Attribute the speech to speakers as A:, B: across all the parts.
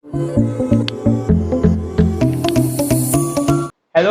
A: Hello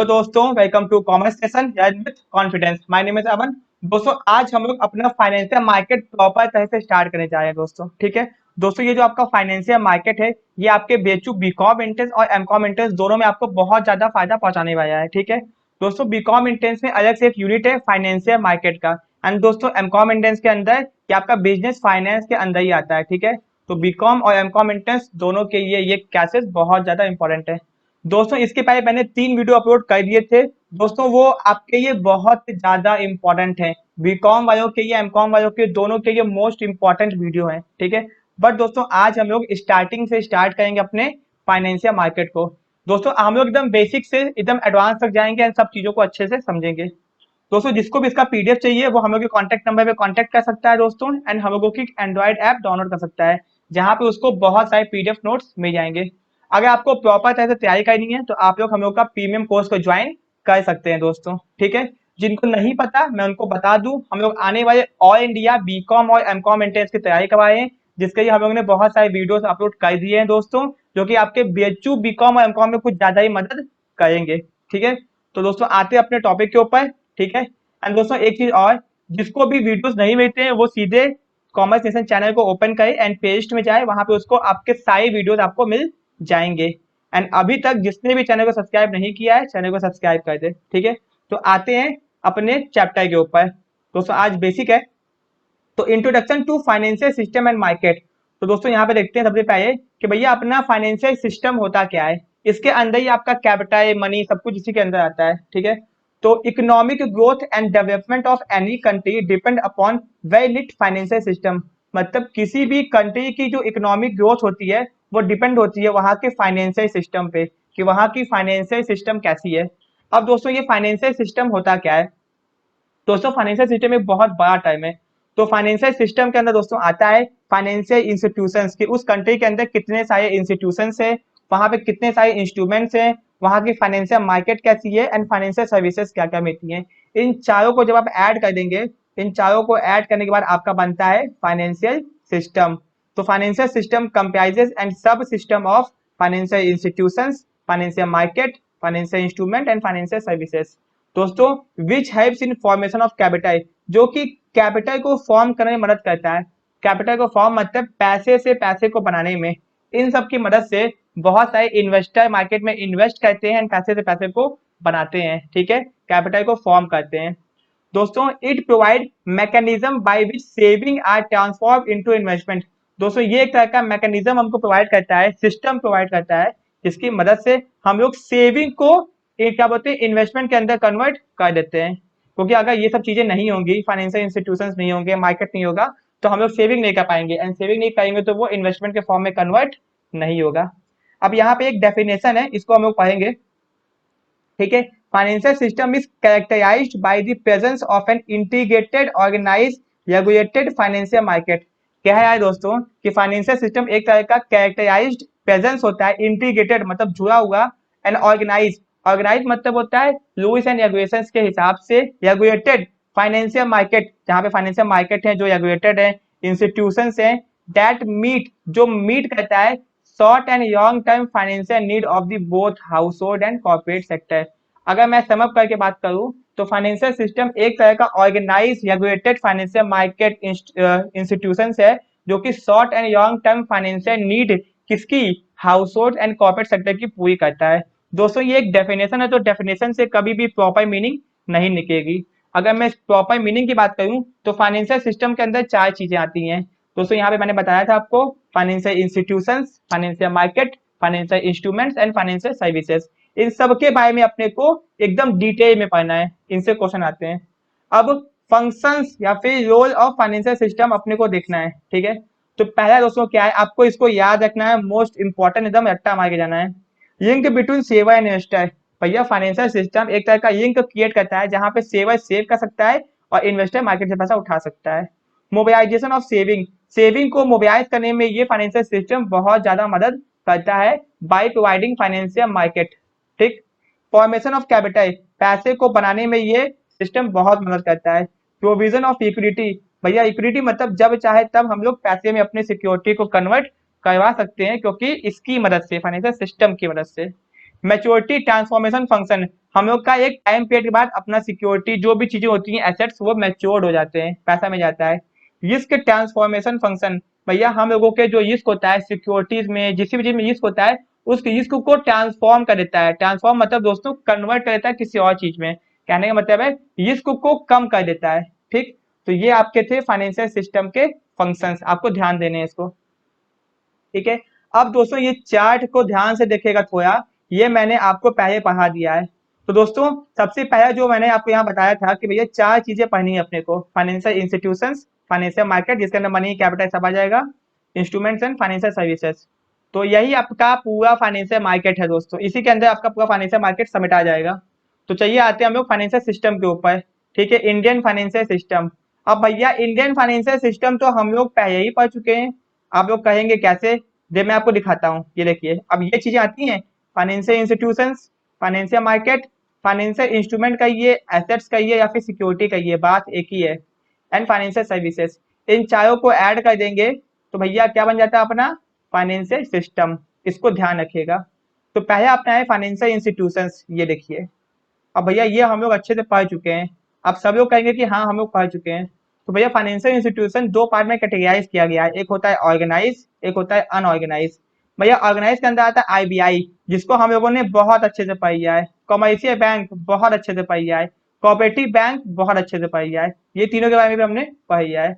A: दोस्तों, welcome to commerce session with confidence. My name is Aman. दोस्तों, आज हम लोग अपना फाइनेंशियल मार्केट प्रॉपर तरह से स्टार्ट करने जा रहे हैं दोस्तों। ठीक है दोस्तों, ये जो आपका फाइनेंशियल मार्केट है, ये आपके बेचू बीकॉम एंट्रेंस और एमकॉम एंट्रेंस दोनों में आपको बहुत ज्यादा फायदा पहुंचाने वाला है। ठीक है दोस्तों, बीकॉम एंट्रेंस में अलग से एक यूनिट है फाइनेंशियल मार्केट का, एंड दोस्तों एमकॉम एंट्रेंस के अंदर ये आपका बिजनेस फाइनेंस के अंदर ही आता है। ठीक है, तो बीकॉम और एमकॉम एंट्रेंस दोनों के लिए ये क्लासेस बहुत ज्यादा इंपॉर्टेंट है दोस्तों। इसके पहले मैंने 3 वीडियो अपलोड कर दिए थे दोस्तों, वो आपके लिए बहुत ज्यादा इंपॉर्टेंट है। बीकॉम वालों के लिए, एमकॉम वालों के, दोनों के लिए मोस्ट इंपॉर्टेंट वीडियो है। ठीक है, बट दोस्तों आज हम लोग स्टार्टिंग से स्टार्ट करेंगे अपने फाइनेंशियल मार्केट को। दोस्तों हम लोग एकदम बेसिक से एकदम एडवांस तक जाएंगे एंड सब चीजों को अच्छे से समझेंगे। दोस्तों जिसको भी इसका पीडीएफ चाहिए वो हम लोग के कॉन्टैक्ट नंबर पे कॉन्टैक्ट कर सकता है दोस्तों, एंड हम लोगों की एंड्रॉइड ऐप डाउनलोड कर सकता है, जहाँ पे उसको बहुत सारे पीडीएफ नोट्स मिल जाएंगे। अगर आपको प्रॉपर तरह से तैयारी करनी है तो आप लोग हम लोग का प्रीमियम कोर्स को ज्वाइन कर सकते हैं दोस्तों। ठीक है, जिनको नहीं पता मैं उनको बता दूं, हम लोग आने वाले ऑल इंडिया बीकॉम और एमकॉम एंट्रेंस की तैयारी करवाए हैं, जिसके लिए हम लोग ने बहुत सारे वीडियोस अपलोड कर दिए हैं दोस्तों, जो कि आपके बीएचयू बीकॉम और एमकॉम में कुछ ज्यादा ही मदद करेंगे। ठीक है, तो दोस्तों आते हैं अपने टॉपिक के ऊपर। ठीक है, एंड दोस्तों एक चीज और, जिसको भी वीडियोस नहीं मिलते हैं वो सीधे कॉमर्स नेशन चैनल को ओपन करे एंड प्लेलिस्ट में जाए, वहां पे उसको आपके सारे वीडियोस आपको मिल जाएंगे। एंड अभी तक जिसने भी चैनल को सब्सक्राइब नहीं किया है, चैनल को सब्सक्राइब कर दे। ठीक है, तो आते हैं अपने चैप्टर के ऊपर। दोस्तों आज बेसिक है, तो introduction to financial system and market. तो दोस्तों यहाँ पे देखते हैं सबसे पहले कि भैया अपना फाइनेंशियल सिस्टम होता क्या है। इसके अंदर ही आपका कैपिटल, मनी, सब कुछ इसी के अंदर आता है। ठीक है, तो economic growth and development of any country depend upon well knit financial system. मतलब किसी भी कंट्री की जो इकोनॉमिक ग्रोथ होती है वो डिपेंड होती है वहां के फाइनेंशियल सिस्टम पे, कि वहां की फाइनेंशियल सिस्टम कैसी है। अब दोस्तों ये फाइनेंशियल सिस्टम होता क्या है। दोस्तों फाइनेंशियल सिस्टम एक बहुत बड़ा टर्म है। तो फाइनेंशियल सिस्टम के अंदर दोस्तों आता है फाइनेंशियल इंस्टीट्यूशंस, कि उस कंट्री के अंदर कितने सारे इंस्टीट्यूशंस है, वहां पे कितने सारे इंस्ट्रूमेंट्स हैं, वहां की फाइनेंशियल मार्केट कैसी है, एंड फाइनेंशियल सर्विसेज क्या क्या मिलती हैं। इन चारों को जब आप ऐड कर देंगे, इन चारों को ऐड करने के बाद आपका बनता है फाइनेंशियल सिस्टम। तो financial system comprises and sub system of financial institutions, financial market, financial instrument and financial services दोस्तों, which helps in formation of capital, जो कि कैपिटल को फॉर्म करने में मदद करता है। कैपिटल को फॉर्म मतलब पैसे से पैसे को बनाने में। इन सब की मदद से बहुत सारे इन्वेस्टर मार्केट में इन्वेस्ट करते हैं, पैसे से पैसे को बनाते हैं। ठीक है, कैपिटल को फॉर्म करते हैं दोस्तों। It provide mechanism by which saving are transform into investment. दोस्तों ये एक तरह का मैकेनिज्म हमको प्रोवाइड करता है, सिस्टम प्रोवाइड करता है, जिसकी मदद से हम लोग सेविंग को क्या बोलते हैं इन्वेस्टमेंट के अंदर कन्वर्ट कर देते हैं। क्योंकि अगर ये सब चीजें नहीं होंगी, फाइनेंशियल इंस्टीट्यूशंस नहीं होंगे, मार्केट नहीं होगा, तो हम लोग सेविंग नहीं कर पाएंगे, एंड सेविंग नहीं करेंगे तो वो इन्वेस्टमेंट के फॉर्म में कन्वर्ट नहीं होगा। अब यहाँ पे एक डेफिनेशन है, इसको हम लोग पढ़ेंगे। ठीक है, financial system is characterised by the presence of an integrated organised regulated financial market. क्या है दोस्तों कि फाइनेंशियल सिस्टम एक तरह का कैरेक्टराइज्ड प्रेजेंस होता है, इंटीग्रेटेड मतलब जुड़ा हुआ, एंड ऑर्गेनाइज, ऑर्गेनाइज मतलब होता है रूल्स एंड रेगुलेशंस के हिसाब से, रेगुलेटेड फाइनेंशियल मार्केट, जहाँ पे फाइनेंशियल मार्केट है जो रेगुलेटेड है, इंस्टीट्यूशंस है दैट मीट, जो मीट करता है short and long term financial need of the both house hold and corporate sector. अगर मैं समअप करके बात करूं तो फाइनेंशियल सिस्टम एक तरह का organize regulated financial market institutions है, जो कि short and long term financial need किसकी, household and corporate sector की पूरी करता है। दोस्तों ये एक डेफिनेशन है, तो डेफिनेशन से कभी भी प्रॉपर मीनिंग नहीं निकलेगी। अगर मैं प्रॉपर मीनिंग की बात करूं तो फाइनेंशियल सिस्टम के अंदर 4 चीजें आती हैं दोस्तों। यहाँ पे मैंने बताया था आपको, financial institutions, financial market, financial instruments and financial services. इन सब के बारे में अपने को एकदम डिटेल में पढ़ना है, इनसे क्वेश्चन आते हैं। अब फंक्शंस या फिर रोल ऑफ फाइनेंशियल सिस्टम अपने को देखना है। ठीक है, तो पहला दोस्तों क्या है, आपको इसको याद रखना है, मोस्ट इंपॉर्टेंट, एकदम रट्टा मार के जाना है। Link between saver and investor. भैया फाइनेंशियल सिस्टम एक तरह का लिंक क्रिएट करता है, जहां पे सेवर सेव कर सकता है और इन्वेस्टर मार्केट से पैसा उठा सकता है। मोबिलाइजेशन ऑफ सेविंग, सेविंग को मोबिलाइज करने में ये फाइनेंशियल सिस्टम बहुत ज्यादा मदद करता है बाय प्रोवाइडिंग फाइनेंशियल मार्केट। ठीक, फॉर्मेशन ऑफ कैपिटल, पैसे को बनाने में ये सिस्टम बहुत मदद करता है। प्रोविजन ऑफ इक्विटी, भैया इक्विटी मतलब जब चाहे तब हम लोग पैसे में अपने सिक्योरिटी को कन्वर्ट करवा सकते हैं, क्योंकि इसकी मदद से, फाइनेंशियल सिस्टम की मदद से। मैच्योरिटी ट्रांसफॉर्मेशन फंक्शन, हम लोग का एक टाइम पीरियड के बाद अपना सिक्योरिटी जो भी चीजें होती हैं एसेट्स वो मैच्योर्ड हो जाते हैं, पैसा में जाता है। रिस्क ट्रांसफॉर्मेशन फंक्शन, भैया हम लोगों के जो रिस्क होता है सिक्योरिटीज में, जिस भी चीज में रिस्क होता है उस रिस्क को ट्रांसफॉर्म कर देता है। ट्रांसफॉर्म मतलब दोस्तों कन्वर्ट कर देता है किसी और चीज में, कहने का मतलब है रिस्क को कम कर देता है। ठीक, तो ये आपके थे फाइनेंशियल सिस्टम के फंक्शंस, आपको ध्यान देने हैं इसको। ठीक है, अब दोस्तों ये चार्ट को ध्यान से देखेगा थोड़ा, ये मैंने आपको पहले पढ़ा दिया है। तो दोस्तों सबसे पहला जो मैंने आपको यहाँ बताया था कि भैया चार चीजें पढ़नी है अपने को, फाइनेंशियल इंस्टीट्यूशंस, फाइनेंशियल मार्केट जिसके अंदर मनी कैपिटल सब आ जाएगा, इंस्ट्रूमेंट्स एंड फाइनेंशियल सर्विसेज। तो यही आपका पूरा फाइनेंशियल मार्केट है दोस्तों, इसी के अंदर आपका पूरा फाइनेंशियल मार्केट समेटा आ जाएगा। तो चलिए आते हैं हम लोग फाइनेंशियल सिस्टम के ऊपर। ठीक है, इंडियन फाइनेंशियल सिस्टम। अब भैया इंडियन फाइनेंशियल सिस्टम तो हम लोग पहले ही पढ़ चुके हैं। आप लोग कहेंगे कैसे, दे मैं आपको दिखाता हूँ। ये देखिए, अब ये चीजें आती हैं, financial institutions, financial market, financial instrument का ये, एसेट्स का ये, या फिर सिक्योरिटी का ये, बात एक ही है, एंड फाइनेंशियल सर्विसेज। इन चारों को ऐड कर देंगे तो भैया क्या बन जाता है अपना फाइनेंशियल सिस्टम। इसको ध्यान रखिएगा। तो पहले अपना है फाइनेंशियल इंस्टीट्यूशंस, ये देखिए। अब भैया ये हम लोग अच्छे से पढ़ चुके हैं। अब सब लोग कहेंगे कि हाँ हम लोग पढ़ चुके हैं। तो भैया फाइनेंशियल इंस्टीट्यूशन दो पार्ट में कैटेगराइज किया गया है, एक होता है ऑर्गेनाइज, एक होता है अनऑर्गेनाइज। भैया ऑर्गेनाइज के अंदर आता है आईबीआई, जिसको हम लोगों ने बहुत अच्छे से पढ़ लिया है। कमर्शियल बैंक बहुत अच्छे से पढ़ लिया है। कोऑपरेटिव बैंक बहुत अच्छे से पढ़ लिया है। ये तीनों के बारे में भी हमने पढ़ लिया है।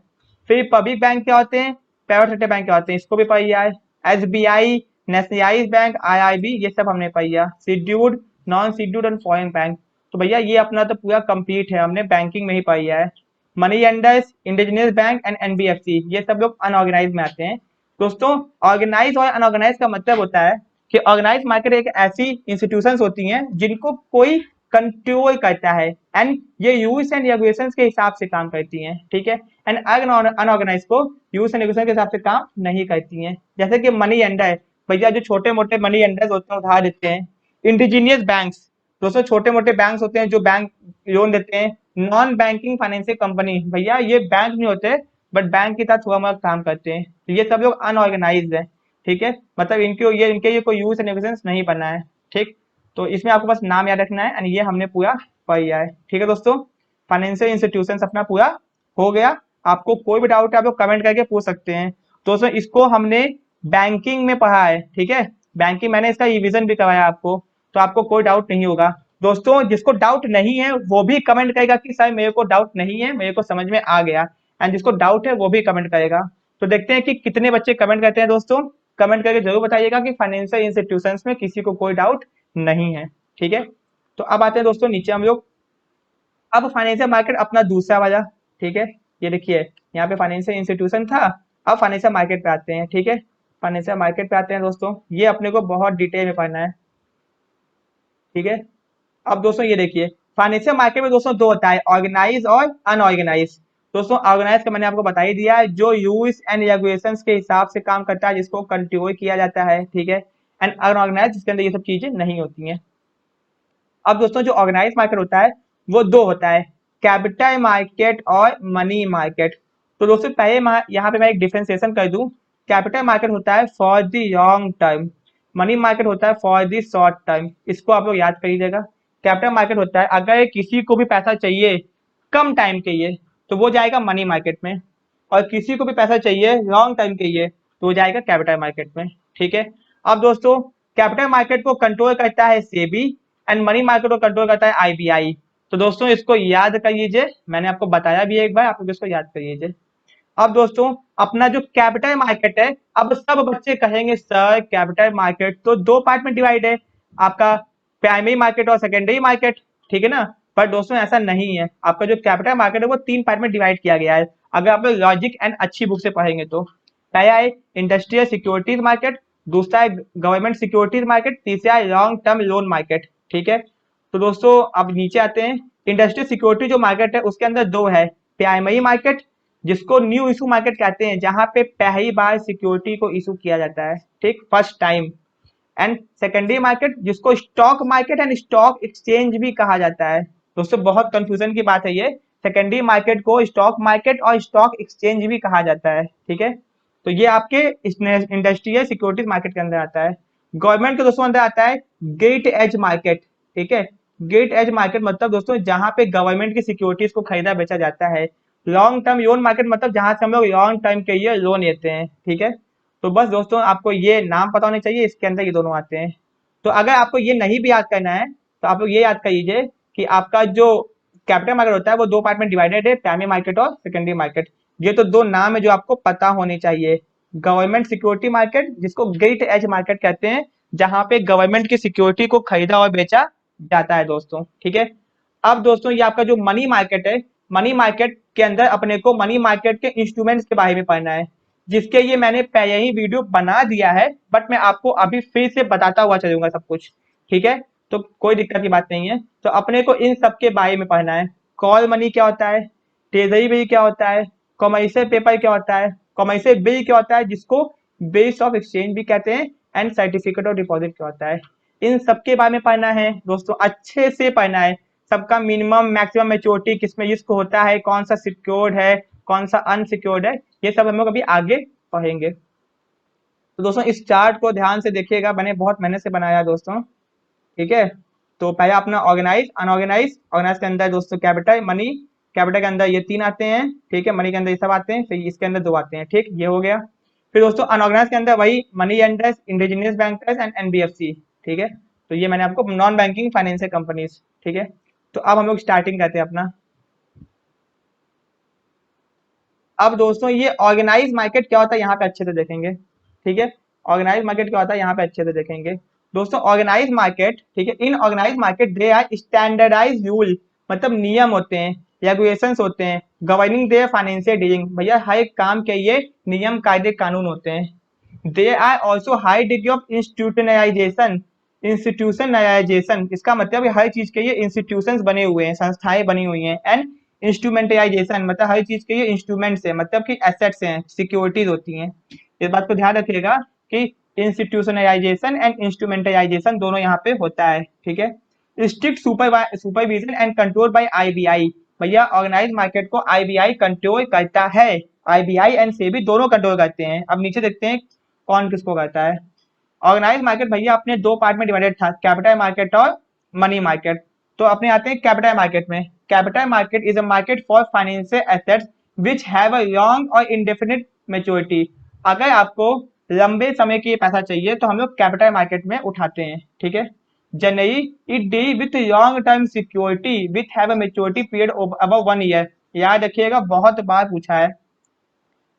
A: फिर पब्लिक बैंक क्या होते हैं, प्राइवेट सेक्टर बैंक क्या होते हैं, इसको भी पढ़ लिया है। एसबीआई, नेशनलाइज बैंक, आईआईबी, ये सब हमने पढ़ लिया। Scheduled, non scheduled and foreign bank. तो भैया ये अपना तो पूरा कंप्लीट है, हमने बैंकिंग में ही पाई है। Money lenders, indigenous bank and NBFC, ये सब लोग अनऑर्गेनाइज में आते हैं। दोस्तों ऑर्गेनाइज और अनऑर्गेनाइज का मतलब होता है कि ऑर्गेनाइज मार्केट एक ऐसी इंस्टीट्यूशंस होती हैं जिनको कोई कंट्रोल करता है, एंड ये यूज एंड रेगुलेशंस के हिसाब से काम करती हैं। ठीक है, एंड अनऑर्गेनाइज को यूज एंड रेगुलेशन के हिसाब से काम नहीं करती हैं। जैसे कि मनी लेंडर, भैया जो छोटे मोटे मनी लेंडर्स होते हैं उधार देते हैं। इंडिजीनियस बैंक्स, दोस्तों छोटे मोटे बैंक्स होते हैं जो बैंक लोन देते हैं। नॉन बैंकिंग फाइनेंशियल कंपनी, भैया ये बैंक नहीं होते बट बैंक के साथ थोड़ा बहुत काम करते हैं। तो ये सब लोग अनऑर्गेनाइज्ड है। ठीक है, मतलब इनके ये कोई यूज एंड रेगुलेशंस नहीं बना है। ठीक, तो इसमें आपको बस नाम याद रखना है, एंड ये हमने पूरा पढ़ लिया है। ठीक है दोस्तों, फाइनेंशियल इंस्टीट्यूशंस अपना पूरा हो गया। आपको कोई भी डाउट है आप लोग कमेंट करके पूछ सकते हैं। दोस्तों इसको हमने बैंकिंग में पढ़ा है। ठीक है, बैंकिंग मैंने इसका रिवीजन भी करवाया आपको, तो आपको कोई डाउट नहीं होगा। दोस्तों जिसको डाउट नहीं है वो भी कमेंट करेगा कि सर मेरे को डाउट नहीं है, मेरे को समझ में आ गया। एंड जिसको डाउट है वो भी कमेंट करेगा। तो देखते हैं कि कितने बच्चे कमेंट करते हैं। दोस्तों कमेंट करके जरूर बताइएगा कि फाइनेंशियल इंस्टीट्यूशंस में किसी को कोई डाउट नहीं है। ठीक है, तो अब आते हैं दोस्तों नीचे हम लोग। अब फाइनेंशियल मार्केट अपना दूसरा वाला। ठीक है, ये देखिए यहाँ पे फाइनेंशियल इंस्टीट्यूशन था, अब फाइनेंशियल मार्केट पे आते हैं। ठीक है, फाइनेंशियल मार्केट पे आते हैं दोस्तों, ये अपने को बहुत डिटेल में पढ़ना है। ठीक है, अब दोस्तों ये देखिए फाइनेंशियल मार्केट में दोस्तों दो होता है, ऑर्गेनाइज और अनऑर्गेनाइज। दोस्तों ऑर्गेनाइज का मैंने आपको बता ही दिया है, जो यूज एंड रेगुलेशंस के हिसाब से काम करता है, जिसको कंट्रोल किया जाता है। ठीक है, एंड अनऑर्गेनाइज जिसके अंदर ये सब चीजें नहीं होती हैं। अब दोस्तों जो ऑर्गेनाइज मार्केट होता है वो दो होता है, कैपिटल मार्केट और मनी मार्केट। तो दोस्तों पहले यहाँ पे मैं एक डिफरेंशिएशन कर दूं। कैपिटल मार्केट होता है for the long term, money market होता है फॉर द शॉर्ट टर्म। इसको आप लोग याद कर लीजिएगा। कैपिटल मार्केट होता है अगर किसी को भी पैसा चाहिए कम टाइम के लिए तो वो जाएगा मनी मार्केट में, और किसी को भी पैसा चाहिए लॉन्ग टाइम के लिए तो वो जाएगा कैपिटल मार्केट में। ठीक है, अब दोस्तों कैपिटल मार्केट को कंट्रोल करता है सेबी, एंड मनी मार्केट को कंट्रोल करता है आईबीआई। तो दोस्तों इसको याद कर लीजिए, मैंने आपको बताया भी एक बार, आप लोग इसको याद कर लीजिए। अब दोस्तों अपना जो कैपिटल मार्केट है, अब सब बच्चे कहेंगे सर कैपिटल मार्केट तो दो पार्ट में डिवाइड है, आपका प्राइमरी मार्केट और सेकेंडरी मार्केट। ठीक है ना, पर दोस्तों ऐसा नहीं है, आपका जो कैपिटल मार्केट है वो तीन पार्ट में डिवाइड किया गया है, अगर आप लोग लॉजिक एंड अच्छी बुक से पढ़ेंगे तो। पहला है इंडस्ट्रियल सिक्योरिटीज मार्केट, दूसरा है गवर्नमेंट सिक्योरिटीज मार्केट, तीसरा है लॉन्ग टर्म लोन मार्केट। ठीक है, तो दोस्तों अब नीचे आते हैं। इंडस्ट्रियल सिक्योरिटी जो मार्केट है उसके अंदर दो है, प्राइमरी मार्केट जिसको न्यू इशू मार्केट कहते हैं, जहां पे पहली बार सिक्योरिटी को इशू किया जाता है, ठीक, first time. And secondary market जिसको stock market and stock exchange भी कहा जाता है। दोस्तों बहुत कंफ्यूजन की बात है ये, सेकेंडरी मार्केट को स्टॉक मार्केट और स्टॉक एक्सचेंज भी कहा जाता है। ठीक है, तो ये आपके इंडस्ट्रियल सिक्योरिटीज मार्केट के अंदर आता है। गवर्नमेंट के दोस्तों अंदर आता है गेट एज मार्केट, ठीक है। गेट एज मार्केट मतलब दोस्तों जहां पे गवर्नमेंट की सिक्योरिटीज को खरीदा बेचा जाता है। लॉन्ग टर्म लोन मार्केट मतलब जहां से हम लोग लॉन्ग टाइम के लिए लोन लेते हैं, ठीक है। तो बस दोस्तों आपको ये नाम पता होने चाहिए, इसके अंदर ये दोनों आते हैं। तो अगर आपको ये नहीं भी याद करना है तो आप लोग ये याद कर लीजिए कि आपका जो कैपिटल मार्केट होता है वो दो पार्ट में डिवाइडेड है, प्राइमरी मार्केट और सेकेंडरी मार्केट। ये तो दो नाम है जो आपको पता होने चाहिए। गवर्नमेंट सिक्योरिटी मार्केट जिसको गेट एज मार्केट कहते हैं, जहां पे गवर्नमेंट की सिक्योरिटी को खरीदा और बेचा जाता है दोस्तों, ठीक है। अब दोस्तों ये आपका जो मनी मार्केट है, मनी मार्केट के अंदर अपने को मनी मार्केट के इंस्ट्रूमेंट्स के बारे में पढ़ना है, जिसके लिए मैंने पहले ही वीडियो बना दिया है, बट मैं आपको अभी फिर से बताता हुआ चलूंगा सब कुछ, ठीक है। तो कोई दिक्कत की बात नहीं है। तो अपने को इन सब के बारे में पढ़ना है। कॉल मनी क्या होता है, ट्रेजरी बिल क्या होता है, कमर्शियल पेपर क्या होता है, कमर्शियल बिल क्या होता है जिसको बेस ऑफ एक्सचेंज भी कहते हैं, एंड सर्टिफिकेट ऑफ डिपॉजिट क्या होता है। इन सबके बारे में पढ़ना है दोस्तों, अच्छे से पढ़ना है। सबका मिनिमम मैक्सिमम मैच्योरिटी किसमें रिस्क होता है, कौन सा सिक्योर्ड है, कौन सा अनसिक्योर्ड है, ये सब हम लोग अभी आगे पढ़ेंगे। तो दोस्तों इस चार्ट को ध्यान से देखिएगा, मैंने बहुत मेहनत से बनाया है दोस्तों, ठीक है। तो पहले अपना ऑर्गेनाइज, अनऑर्गेनाइज। ऑर्गेनाइज के अंदर दोस्तों कैपिटल मनी, कैपिटल के अंदर ये तीन आते हैं, ठीक है। मनी के अंदर ये सब आते हैं, फिर इसके अंदर दो आते हैं, ठीक, ये हो गया। फिर दोस्तों अनऑर्गेनाइज के अंदर वही money lenders, indigenous bankers and NBFC, ठीक है। तो ये मैंने आपको नॉन बैंकिंग फाइनेंशियल कंपनीज, ठीक है। तो अब हम लोग स्टार्टिंग करते हैं अपना। अब दोस्तों ये ऑर्गेनाइज मार्केट क्या होता है यहाँ पे अच्छे से देखेंगे, ठीक है। ऑर्गेनाइज मार्केट क्या होता है यहाँ पे अच्छे से देखेंगे दोस्तों। ऑर्गेनाइज मार्केट, ठीक है, in organize market they are standardize rule, मतलब नियम होते हैं, रेगुलेशंस होते हैं, गवर्निंग दे फाइनेंशियल डीलिंग। भैया हर एक काम के ये नियम कायदे कानून होते हैं। They are also high degree of institutionalisation, institutionalisation इसका मतलब हर चीज के ये इंस्टीट्यूशंस बने हुए हैं, संस्थाएं बनी हुई हैं। एंड इंस्ट्रूमेंटाइजेशन मतलब हर चीज के ये इंस्ट्रूमेंट्स है, मतलब कि एसेट्स हैं, सिक्योरिटीज होती हैं। इस बात को ध्यान रखिएगा कि इंस्टीट्यूशनलाइजेशन एंड इंस्ट्रूमेंटाइजेशन दोनों यहाँ पे होता है, ठीक है। Strict supervision and control by IBI. भैया ऑर्गेनाइज मार्केट को आईबीआई कंट्रोल करता है, आईबीआई एंड सेबी दोनों कंट्रोल करते हैं। अब नीचे देखते हैं कौन किसको करता है। ऑर्गेनाइज मार्केट भैया अपने दो पार्ट में डिवाइडेड था, कैपिटल मार्केट और मनी मार्केट। तो अपने आते हैं कैपिटल मार्केट में। Capital market is a market for financial assets which have a long और इंडेफिनिट मैच्योरिटी। अगर आपको लंबे समय के लिए पैसा चाहिए तो हम लोग कैपिटल मार्केट में उठाते हैं, ठीक है। Generally it deal with long term security with have a maturity period above 1 year. याद रखिएगा, बहुत बार पूछा है।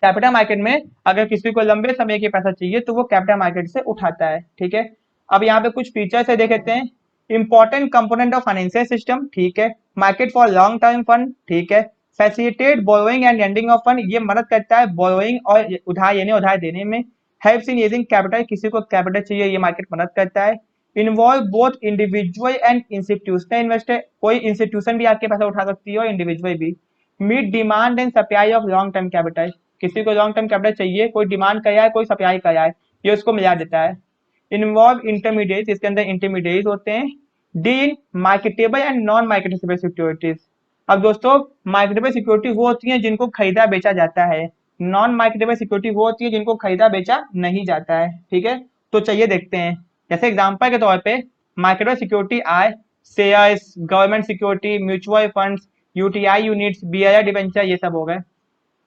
A: कैपिटल मार्केट में अगर किसी को लंबे समय के पैसा चाहिए तो वो कैपिटल मार्केट से उठाता है, ठीक है। अब यहाँ पे कुछ फीचर्स है, देख लेते हैं। Important component of financial system, ठीक है। Market for long term fund, ठीक है। Facilitate borrowing and lending of fund, ये मदद करता है बोरोइंग और उधार लेने उधार देने में। हेल्प्स इन रेजिंग कैपिटल, किसी को कैपिटल चाहिए ये मार्केट मदद करता है। Involve both individual and institutional investor, कोई इंस्टीट्यूशन भी आपके पैसा उठा सकती है और इंडिविजुअल भी। Meet demand and supply of long term capital, किसी को लॉन्ग टर्म कैपिटल चाहिए, कोई डिमांड कर रहा है कोई सप्लाई कर रहा है, ये उसको मिला देता है। इन्वॉल्व इंटरमीडिएट, इसके अंदर इंटरमीडिएट होते हैं। Deal marketable and non marketable securities. अब दोस्तों मार्केटेबल सिक्योरिटी वो होती है जिनको खरीदा बेचा जाता है, नॉन मार्केटेबल सिक्योरिटी वो होती है जिनको खरीदा बेचा नहीं जाता है, ठीक है। तो चलिए देखते हैं। जैसे एग्जांपल के तौर पे मार्केटेबल सिक्योरिटी आए shares, government security, mutual funds, UTI units, BII debenture, ये सब हो गए।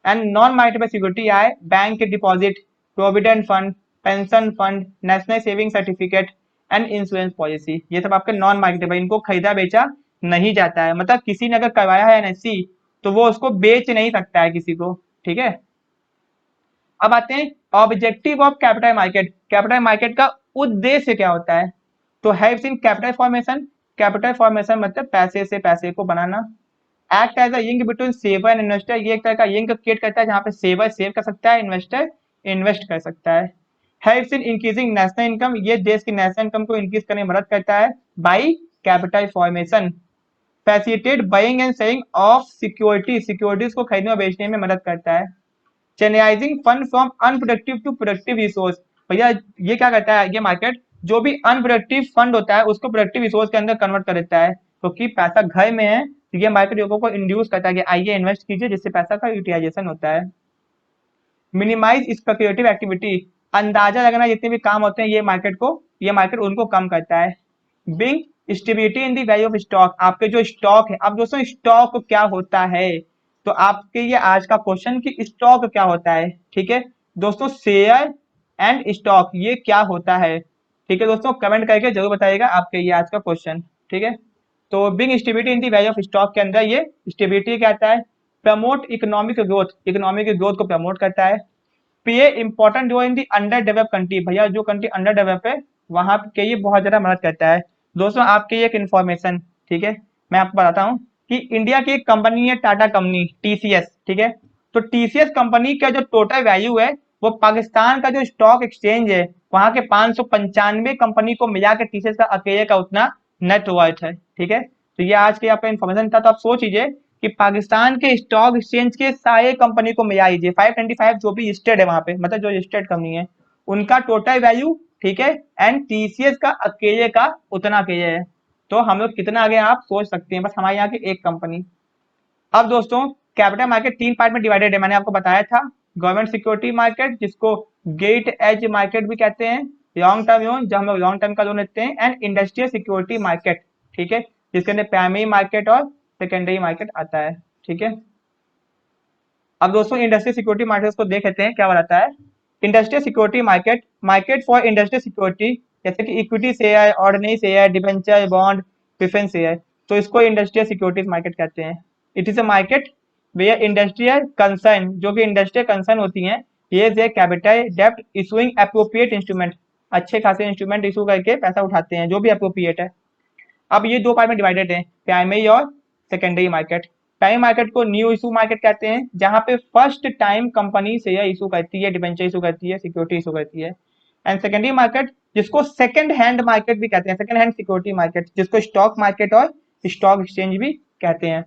A: एंड नॉन मार्केटेबल सिक्योरिटी आए bank deposit, provident fund, pension fund, national saving certificate and insurance policy, ये सब आपके नॉन मार्केटेबल, इनको खरीदा बेचा नहीं जाता है। मतलब किसी ने अगर करवाया है एनएससी तो वो उसको बेच नहीं सकता है किसी को, ठीक है। अब आते हैं objective of capital market. Capital market का उद्देश्य क्या होता है? तो helps in capital formation, capital formation मतलब पैसे से पैसे को बनाना। Act as a link between saver and investor, ये एक तरह का लिंक क्रिएट करता है जहां पे सेवर सेव कर सकता है, इन्वेस्टर इन्वेस्ट कर सकता है। Helps in increasing national income, ये देश की नेशनल इनकम को इंक्रीज करने में मदद करता है by capital formation. Facilitate buying and selling of security, securities को खरीदने और बेचने में मदद करता है। Channelising fund from unproductive to productive resource, भैया ये क्या करता है ये मार्केट, जो भी अनप्रोडक्टिव फंड होता है उसको प्रोडक्टिव रिसोर्स के अंदर कन्वर्ट कर देता है। क्योंकि पैसा घर में है तो ये मार्केट लोगों को इंड्यूस करता है कि आइए इन्वेस्ट कीजिए, जिससे पैसा का यूटिलाइजेशन होता है। मिनिमाइज स्पेक्युलेटिव एक्टिविटी, अंदाजा लगाना जितने भी काम होते हैं ये मार्केट उनको कम करता है। Being stability in the value of stock, आपके जो स्टॉक है। अब दोस्तों स्टॉक क्या होता है, तो आपके ये आज का क्वेश्चन कि स्टॉक क्या होता है, ठीक है दोस्तों, शेयर एंड स्टॉक ये क्या होता है, ठीक है दोस्तों, कमेंट करके जरूर बताइएगा आपके ये आज का क्वेश्चन, ठीक है। तो being stability in the value of stock के अंदर ये स्टेबिलिटी क्या आता है, promote economic growth, economic growth को प्रमोट करता है। Play important role in the under develop country, भैया जो कंट्री अंडर डेवलप है वहां के ये बहुत ज्यादा मदद करता है। दोस्तों आपके एक इन्फॉर्मेशन, ठीक है, मैं आपको बताता हूँ कि इंडिया की एक कंपनी है टाटा कंपनी टीसीएस, ठीक है। तो टीसीएस कंपनी का जो टोटल वैल्यू है वो पाकिस्तान का जो स्टॉक एक्सचेंज है वहां के 595 कंपनी को मिला के टीसीएस का अकेले का उतना नेट वर्थ है, ठीक है। तो ये आज के आपका इन्फॉर्मेशन था। तो आप सोच लीजिए कि पाकिस्तान के स्टॉक एक्सचेंज के सारे कंपनी को मिला लीजिए, 525 जो भी लिस्टेड है वहां पे, मतलब जो लिस्टेड कंपनी है उनका टोटल वैल्यू, ठीक है, एंड टीसीएस का अकेले का उतना अकेले है। तो हम लोग कितना आगे आप सोच सकते हैं, बस हमारे यहाँ की एक कंपनी। अब दोस्तों कैपिटल मार्केट 3 पार्ट में डिवाइडेड है, मैंने आपको बताया था। गवर्नमेंट सिक्योरिटी मार्केट जिसको गेट एज मार्केट भी कहते हैं, लॉन्ग टर्म लोन जब हम लोग लॉन्ग टर्म का लोन लेते हैं, एंड इंडस्ट्रियल सिक्योरिटी मार्केट, ठीक है, जिसके अंदर प्राइमरी मार्केट और सेकेंडरी मार्केट आता है, ठीक है। अब दोस्तों इंडस्ट्रियल सिक्योरिटी मार्केट को देख लेते हैं क्या बताता है। Industrial security market, market for industrial security, जैसे कि equity share, ordinary share, debenture, bond, preference share, तो इसको इंडस्ट्रियल सिक्योरिटीज मार्केट कहते हैं। It is a market where industrial concern, जो कि इंडस्ट्रियल कंसर्न होती हैं, ये कैपिटल डेप्ट इशूइंग अप्रोप्रिएट इंस्ट्रूमेंट, अच्छे खासे इंस्ट्रूमेंट इशू करके पैसा उठाते हैं जो भी अप्रोप्रिएट है। अब ये दो पार्ट में डिवाइडेड है, प्राइमरी और सेकेंडरी मार्केट। प्राइमरी मार्केट को न्यू इशू मार्केट कहते हैं, जहां पे first time company share issue करती है, डिबेंचर इशू करती है, सिक्योरिटी इशू करती है। एंड सेकेंडरी मार्केट जिसको सेकंड हैंड मार्केट भी कहते हैं, सेकंड हैंड सिक्योरिटी मार्केट जिसको स्टॉक मार्केट और स्टॉक एक्सचेंज भी कहते हैं।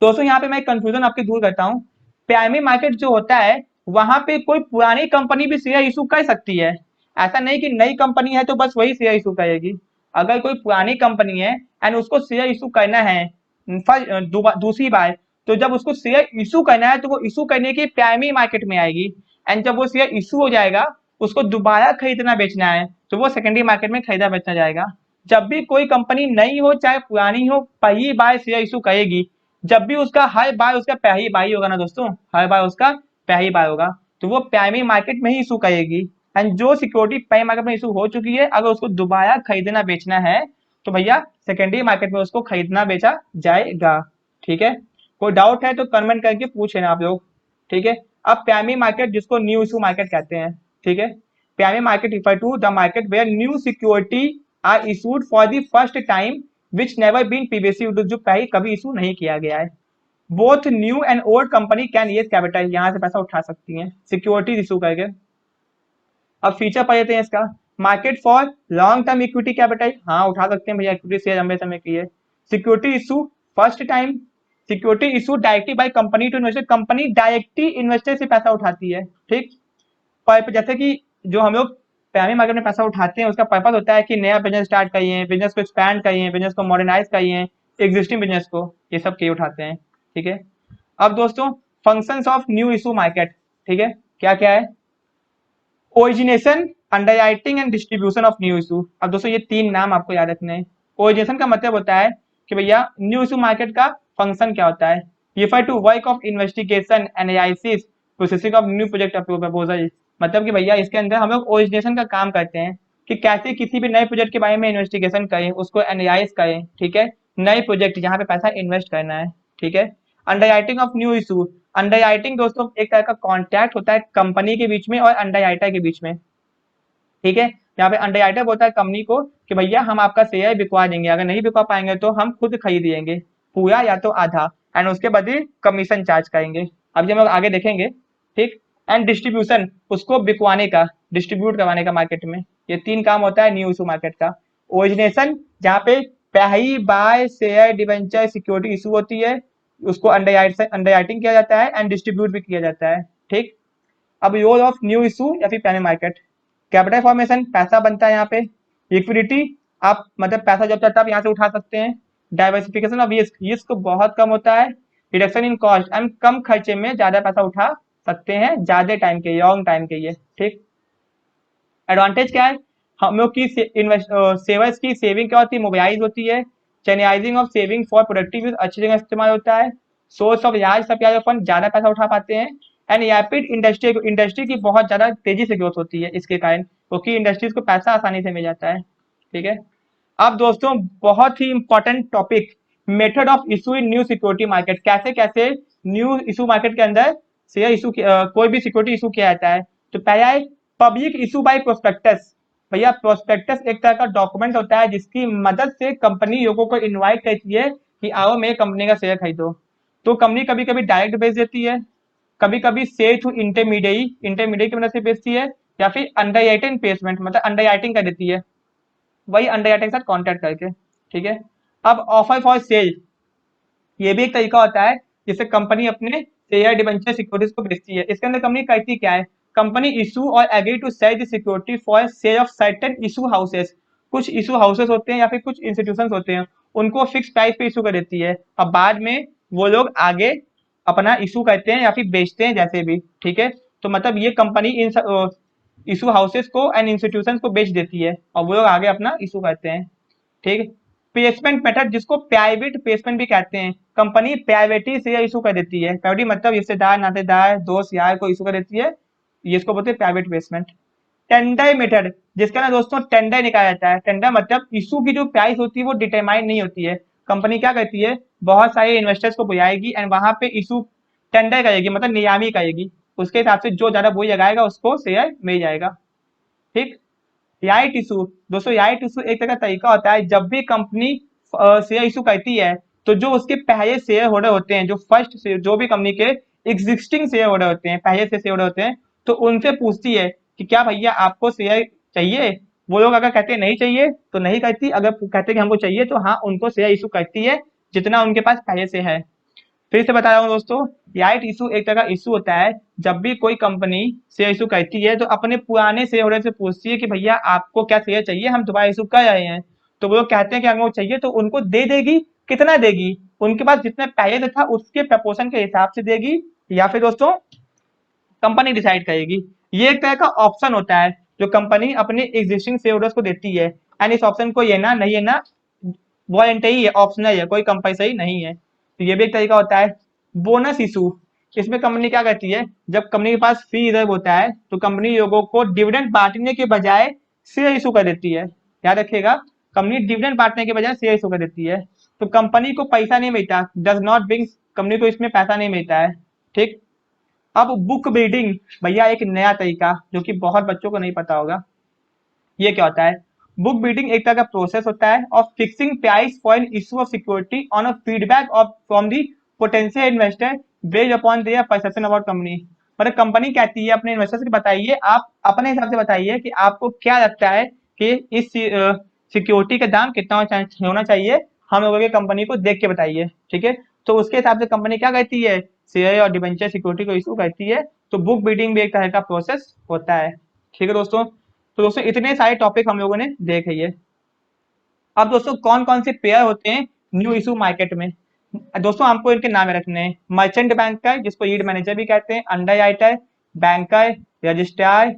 A: दोस्तों यहाँ पे मैं कंफ्यूजन आपकी दूर करता हूँ। प्राइमरी मार्केट जो होता है वहां पे कोई पुरानी कंपनी भी शेयर इशू कर सकती है, ऐसा नहीं कि नई कंपनी है तो बस वही शेयर इशू करेगी। अगर कोई पुरानी कंपनी है एंड उसको शेयर इशू करना है दूसरी बार, तो जब उसको शेयर इशू करना है तो वो इशू करने की प्राइमरी मार्केट में आएगी, एंड जब वो शेयर इशू हो जाएगा उसको दोबारा खरीदना बेचना है तो वो सेकेंडरी मार्केट में खरीदा बेचना जाएगा। जब भी कोई कंपनी नई हो चाहे पुरानी हो, पहली बार शेयर इशू करेगी, जब भी उसका हर बार उसका पहली बार ही होगा ना दोस्तों, हर बार उसका पहली बार होगा, तो वो प्राइमरी मार्केट में ही इशू करेगी। एंड जो सिक्योरिटी प्राइमरी मार्केट में इशू हो चुकी है अगर उसको दोबारा खरीदना बेचना है तो भैया सेकेंडरी मार्केट में उसको खरीदना बेचा जाएगा, ठीक है। कोई डाउट है तो कमेंट करके पूछ लेना आप लोग, ठीक है। अब प्राइमरी मार्केट जिसको न्यू इशू मार्केट कहते हैं, ठीक है। Primary market refer to the market where new security are issued for the first time which never been previously, जो पहले कभी इशू नहीं किया गया है। Both new and old company can raise capital, यहाँ से पैसा उठा सकती हैं सिक्योरिटीज इशू करके। अब फीचर पढ़ लेते हैं इसका। Market for long term equity capital, हाँ उठा सकते हैं भैया, इक्विटी शेयर लंबे समय की है। Security issue first time, security issue directly by company to investor, company directly investor से पैसा उठाती है, ठीक। पर जैसे कि जो हम लोग प्राइमरी मार्केट में पैसा उठाते हैं उसका पर्पज होता है कि नया बिजनेस स्टार्ट करिए, बिजनेस को एक्सपैंड करिए, बिजनेस को मॉडर्नाइज करिए, एग्जिस्टिंग बिजनेस को, ये सब के उठाते हैं, ठीक है। अब दोस्तों functions of new issue market, ठीक है, क्या क्या है। Origination, underwriting and distribution of new issue. अब दोस्तों ये तीन नाम आपको याद रखने हैं। ओरिजिनेशन का मतलब होता है कि भैया न्यू इशू मार्केट का फंक्शन क्या होता है, refer to work of investigation, analysis, processing of new project proposal. मतलब कि भैया इसके अंदर हम लोग ओरिजिनेशन का काम करते हैं कि कैसे किसी भी नए प्रोजेक्ट के बारे में इन्वेस्टिगेशन करें, उसको एनालाइज करें, ठीक है, नए प्रोजेक्ट जहाँ पे पैसा इन्वेस्ट करना है, ठीक है। Underwriting of new issue, underwriting दोस्तों एक तरह का कॉन्ट्रैक्ट होता है कंपनी के बीच में और अंडरराइटर के बीच में, ठीक है। यहाँ पे अंडरराइटर बोलता है कंपनी को कि भैया हम आपका शेयर बिकवा देंगे, अगर नहीं बिकवा पाएंगे तो हम खुद खरीद लेंगे पूरा या तो आधा, एंड उसके बदले कमीशन चार्ज करेंगे। अब जब हम लोग आगे देखेंगे, ठीक। एंड डिस्ट्रीब्यूशन, उसको बिकवाने का, डिस्ट्रीब्यूट करवाने का मार्केट में, ये तीन काम होता है न्यू इशू मार्केट का। ओरिजिनेशन जहाँ पे पहली बार शेयर, डिबेंचर, सिक्योरिटी इशू होती है उसको अंडरराइटिंग किया जाता है एंड डिस्ट्रीब्यूट भी किया जाता है, ठीक। अब रोल ऑफ न्यू इशू या फिर प्राइमरी मार्केट, कैपिटल फॉर्मेशन, पैसा बनता है यहाँ पे। लिक्विडिटी, आप मतलब पैसा जब चाहते आप यहाँ से उठा सकते हैं। डाइवर्सिफिकेशन ऑफ रिस्क, रिस्क बहुत कम होता है। Reduction in cost, and come खर्चे में ज्यादा पैसा उठा सकते हैं ज्यादा टाइम के, लॉन्ग टाइम के लिए। ठीक, एडवांटेज क्या है, हम लोग की सेवर्स की सेविंग क्या होती है, मोबाइलाइज होती है। Channelising of saving for productive use अच्छी जगह इस्तेमाल होता है। Source of large supply of fund, ज्यादा पैसा उठा पाते हैं। एंड रैपिड इंडस्ट्री की बहुत ज्यादा तेजी से ग्रोथ होती है इसके कारण, क्योंकि इंडस्ट्रीज को पैसा आसानी से मिल जाता है। ठीक है, अब दोस्तों बहुत ही important topic, method of issue in new security market, कैसे कैसे न्यू इशू मार्केट के अंदर शेयर इशू कोई भी सिक्योरिटी इशू किया जाता है। तो पहला है पब्लिक इशू बाय प्रोस्पेक्टस। भैया प्रोस्पेक्टस एक तरह का डॉक्यूमेंट होता है जिसकी मदद से कंपनी लोगों को इनवाइट करती है कि आओ मेरे कंपनी का शेयर खरीदो। तो कंपनी कभी कभी डायरेक्ट बेच देती है, कभी कभी शेयर थ्रू इंटरमीडिएट की मदद से बेचती है, या फिर अंडरराइटिंग प्लेसमेंट मतलब अंडरराइटिंग कर देती है, वही अंडरराइटिंग के साथ कॉन्टेक्ट करके। ठीक है, अब ऑफर फॉर सेल, ये भी एक तरीका होता है जिससे कंपनी अपने शेयर डिबेंचर सिक्योरिटीज को बेचती है। इसके अंदर कंपनी करती क्या है, कंपनी इशू और agree to sell the security for sale of certain issue houses. कुछ इशू हाउसेस होते हैं या फिर कुछ इंस्टीट्यूशंस होते हैं, उनको फिक्स प्राइस पे इशू कर देती है, अब बाद में वो लोग आगे अपना इशू करते हैं या फिर बेचते हैं जैसे भी। ठीक है, तो मतलब ये कंपनी इन इशू हाउसेस को एंड इंस्टीट्यूशन को बेच देती है और वो लोग आगे अपना इशू करते हैं। ठीक, प्लेसमेंट मेथड जिसको प्राइवेट प्लेसमेंट भी कहते हैं, कंपनी प्राइवेटी से इशू कर देती है, प्राइवेटी मतलब रिश्तेदार नातेदार दोस्त यार को इशू कर देती है, ये इसको बोलते हैं प्राइवेट प्लेसमेंट। टेंडर मेथड, जिसका ना दोस्तों टेंडर निकाला जाता है। टेंडर मतलब इशू की जो प्राइस होती है वो डिटरमाइन नहीं होती है, कंपनी क्या करती है बहुत सारे इन्वेस्टर्स को बुलाएगी एंड वहां पे इशू टेंडर करेगी मतलब नियामी करेगी, उसके हिसाब से जो ज्यादा बोई लगाएगा उसको शेयर मिल जाएगा। ठीक, राइट इशू, दोस्तों राइट इशू एक तरह का तरीका होता है जब भी कंपनी शेयर इशू करती है तो जो उसके पहले शेयर होल्डर होते हैं, जो फर्स्ट जो भी कंपनी के एग्जिस्टिंग शेयर होल्डर होते हैं, पहले से शेयर होल्डर होते हैं, तो उनसे पूछती है कि क्या भैया आपको शेयर चाहिए। वो लोग अगर कहते हैं नहीं चाहिए तो नहीं करती, अगर कहते हैं कि हमको चाहिए तो हाँ उनको शेयर इशू करती है जितना उनके पास पहले से है। फिर से बता रहा हूँ दोस्तों, राइट इशू एक तरह का इशू होता है जब भी कोई कंपनी शेयर इशू करती है तो अपने पुराने शेयर होल्डर से पूछती है कि भैया आपको क्या शेयर चाहिए, हम दोबारा इशू कर रहे हैं। तो वो लोग कहते हैं कि हमको चाहिए, तो उनको दे देगी, कितना देगी, उनके पास जितने पहले से था उसके प्रपोर्शन के हिसाब से देगी, या फिर दोस्तों कंपनी डिसाइड करेगी। ये एक तरह का ऑप्शन होता है जो कंपनी अपने एग्जिस्टिंग शेयर होल्डर्स को देती है, एंड इस ऑप्शन को ये ना नहीं है ना वॉलंटरी है, ऑप्शनल है, कोई कंपलसरी नहीं है। तो ये भी एक तरीका होता है। बोनस इशू, इसमें कंपनी क्या करती है, जब कंपनी के पास फ्री रिजर्व होता है तो कंपनी लोगों को डिविडेंड बांटने के बजाय शेयर इशू कर देती है। याद रखिएगा, कंपनी डिविडेंड बांटने के बजाय शेयर इशू कर देती है, तो कंपनी को पैसा नहीं मिलता, डज नॉट ब्रिंग, कंपनी को इसमें पैसा नहीं मिलता है। ठीक, अब बुक बिल्डिंग, भैया एक नया तरीका जो कि बहुत बच्चों को नहीं पता होगा, ये क्या होता है, बुक बिल्डिंग एक तरह का प्रोसेस होता है of fixing price for an issue of security on a feedback of from the potential investor based upon their perception about company. मतलब कंपनी कहती है अपने इन्वेस्टर्स को बताइए, आप अपने हिसाब से बताइए कि आपको क्या लगता है कि इस सिक्योरिटी का दाम कितना होना चाहिए, हम लोगों की कंपनी को देख के बताइए। ठीक है, तो उसके हिसाब से कंपनी क्या करती है, शेयर और डिबेंचर सिक्योरिटी को इशू करती है। तो बुक बिल्डिंग भी एक तरह का प्रोसेस होता है। ठीक है दोस्तों, तो दोस्तों इतने सारे टॉपिक हम लोगों ने देखे ये। अब दोस्तों कौन कौन से पेयर होते हैं न्यू इशू मार्केट में, दोस्तों हमको इनके नाम रखने हैं। मर्चेंट बैंकर जिसको लीड मैनेजर भी कहते हैं, underwriter, banker, registrar,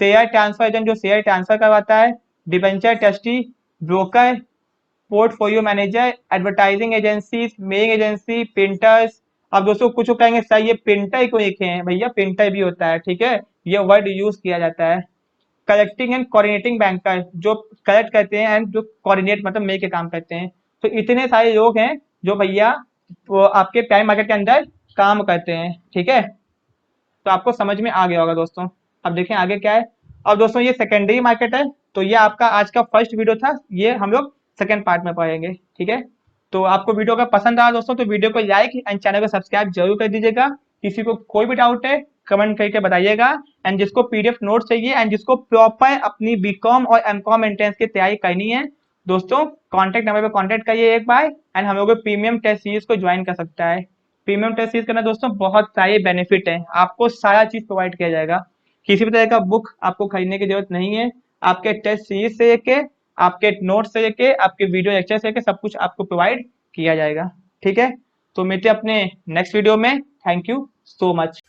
A: share transfer agent जो शेयर ट्रांसफर करवाता है, debenture trustee, broker, portfolio manager, advertising agency, mail agency, printers. अब दोस्तों कुछ कहेंगे सर ये प्रिंटर को लिखे हैं, भैया प्रिंटर भी होता है। ठीक है, ये वर्ड यूज किया जाता है। कलेक्टिंग एंड कोऑर्डिनेटिंग बैंकर जो कलेक्ट करते हैं एंड जो कोऑर्डिनेट मतलब मिल के काम करते हैं। तो इतने सारे लोग हैं जो भैया वो आपके प्राइम मार्केट के अंदर काम करते हैं। ठीक है, तो आपको समझ में आ गया होगा दोस्तों। अब देखें आगे क्या है। अब दोस्तों ये सेकेंडरी मार्केट है, तो ये आपका आज का फर्स्ट वीडियो था, ये हम लोग सेकेंड पार्ट में पढ़ेंगे। ठीक है, तो आपको वीडियो का पसंद आया दोस्तों तो वीडियो को लाइक एंड चैनल को सब्सक्राइब जरूर कर दीजिएगा। किसी को कोई भी डाउट है कमेंट करके बताइएगा, एंड जिसको पीडीएफ नोट चाहिए एंड जिसको प्रॉपर अपनी बीकॉम और एमकॉम एंट्रेंस की तैयारी करनी है दोस्तों, कॉन्टैक्ट नंबर पे कॉन्टैक्ट करिए एक बार, एंड हम लोग प्रीमियम टेस्ट सीरीज को ज्वाइन कर सकता है। प्रीमियम टेस्ट सीरीज करना दोस्तों बहुत सारे बेनिफिट है, आपको सारा चीज प्रोवाइड किया जाएगा, किसी भी तरह का बुक आपको खरीदने की जरूरत नहीं है, आपके टेस्ट सीरीज से लेके आपके नोट से लेके आपके वीडियो लेक्चर से लेके सब कुछ आपको प्रोवाइड किया जाएगा। ठीक है, तो मिलते हैं अपने नेक्स्ट वीडियो में। Thank you so much.